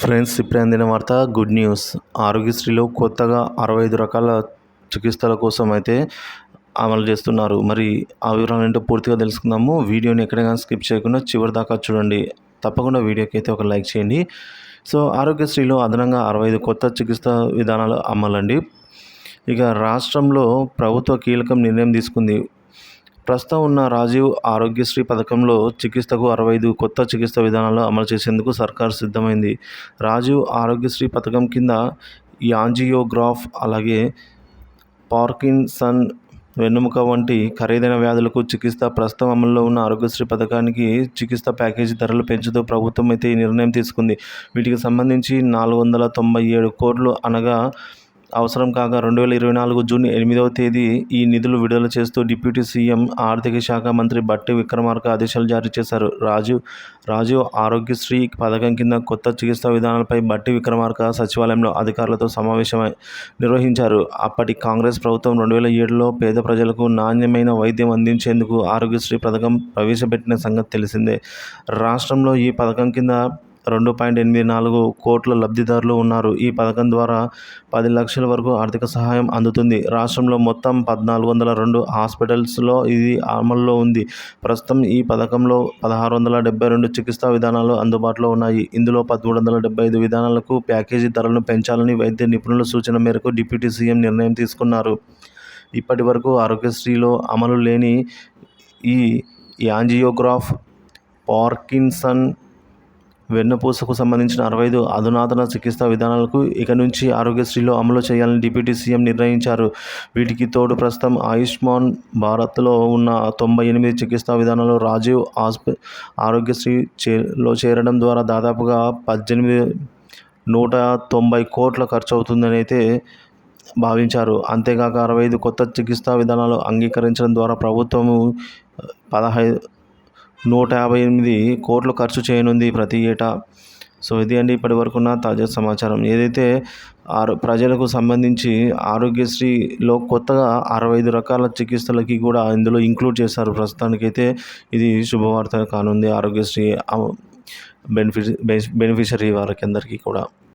Friends, ఇప్పుడే అందిన వార్త గుడ్ న్యూస్. ఆరోగ్యశ్రీలో కొత్తగా 65 రకాల చికిత్సల కోసం అయితే అమలు చేస్తున్నారు. మరి ఆ వివరాలు ఏంటో పూర్తిగా తెలుసుకుందాము. వీడియోని ఎక్కడైనా స్కిప్ చేయకుండా చివరి దాకా చూడండి. తప్పకుండా వీడియోకి అయితే ఒక లైక్ చేయండి. సో ఆరోగ్యశ్రీలో అదనంగా 65 కొత్త చికిత్సా విధానాలు అమలండి. ఇక రాష్ట్రంలో ప్రభుత్వ కీలకం నిర్ణయం తీసుకుంది. ప్రస్తుతం ఉన్న రాజీవ్ ఆరోగ్యశ్రీ పథకంలో చికిత్సకు 65 కొత్త చికిత్సా విధానాలు అమలు చేసేందుకు సర్కారు సిద్ధమైంది. రాజీవ్ ఆరోగ్యశ్రీ పథకం కింద యాంజియోగ్రాఫ్, అలాగే పార్కిన్సన్, వెన్నెముక వంటి ఖరీదైన వ్యాధులకు చికిత్స. ప్రస్తుతం అమల్లో ఉన్న ఆరోగ్యశ్రీ పథకానికి చికిత్స ప్యాకేజీ ధరలు పెంచుతూ ప్రభుత్వం అయితే ఈ నిర్ణయం తీసుకుంది. వీటికి సంబంధించి 497 కోట్లు అనగా అవసరం కాగా 2024 జూన్ 8వ తేదీ ఈ నిధులు విడుదల చేస్తూ డిప్యూటీ సీఎం ఆర్థిక శాఖ మంత్రి బట్టి విక్రమార్క ఆదేశాలు జారీ చేశారు. రాజీవ్ ఆరోగ్యశ్రీ పథకం కింద కొత్త చికిత్సా విధానాలపై బట్టి విక్రమార్క సచివాలయంలో అధికారులతో సమావేశం నిర్వహించారు. అప్పటి కాంగ్రెస్ ప్రభుత్వం 2007లో పేద ప్రజలకు నాణ్యమైన వైద్యం అందించేందుకు ఆరోగ్యశ్రీ పథకం ప్రవేశపెట్టిన సంగతి తెలిసిందే. రాష్ట్రంలో ఈ పథకం కింద 2.84 కోట్ల లబ్ధిదారులు ఉన్నారు. ఈ పథకం ద్వారా 10 లక్షల వరకు ఆర్థిక సహాయం అందుతుంది. రాష్ట్రంలో మొత్తం 1402 హాస్పిటల్స్లో ఇది అమల్లో ఉంది. ప్రస్తుతం ఈ పథకంలో 1672 చికిత్సా విధానాలు అందుబాటులో ఉన్నాయి. ఇందులో 1375 విధానాలకు ప్యాకేజీ ధరలను పెంచాలని వైద్య నిపుణుల సూచన మేరకు డిప్యూటీ సీఎం నిర్ణయం తీసుకున్నారు. ఇప్పటి వరకు ఆరోగ్యశ్రీలో అమలు లేని ఈ యాంజియోగ్రాఫ్, పార్కిన్సన్, వెన్నుపూసకు సంబంధించిన 65 అధునాతన చికిత్సా విధానాలకు ఇక నుంచి ఆరోగ్యశ్రీలో అమలు చేయాలని డిప్యూటీ సీఎం నిర్ణయించారు. వీటికి తోడు ప్రస్తుతం ఆయుష్మాన్ భారత్లో ఉన్న 98 చికిత్సా విధానాలు రాజీవ్ ఆరోగ్యశ్రీలో చేరడం ద్వారా దాదాపుగా 190 కోట్ల ఖర్చు అవుతుందని అయితే భావించారు. అంతేకాక 65 కొత్త చికిత్సా విధానాలు అంగీకరించడం ద్వారా ప్రభుత్వము 158 కోట్లు ఖర్చు చేయనుంది ప్రతి ఏటా. సో ఇది అండి ఇప్పటి వరకు ఉన్న తాజా సమాచారం. ఏదైతే ప్రజలకు సంబంధించి ఆరోగ్యశ్రీలో కొత్తగా 65 రకాల చికిత్సలకి కూడా ఇందులో ఇంక్లూడ్ చేశారు. ప్రస్తుతానికైతే ఇది శుభవార్త కానుంది ఆరోగ్యశ్రీ బెనిఫిషరీ వారికి అందరికీ కూడా.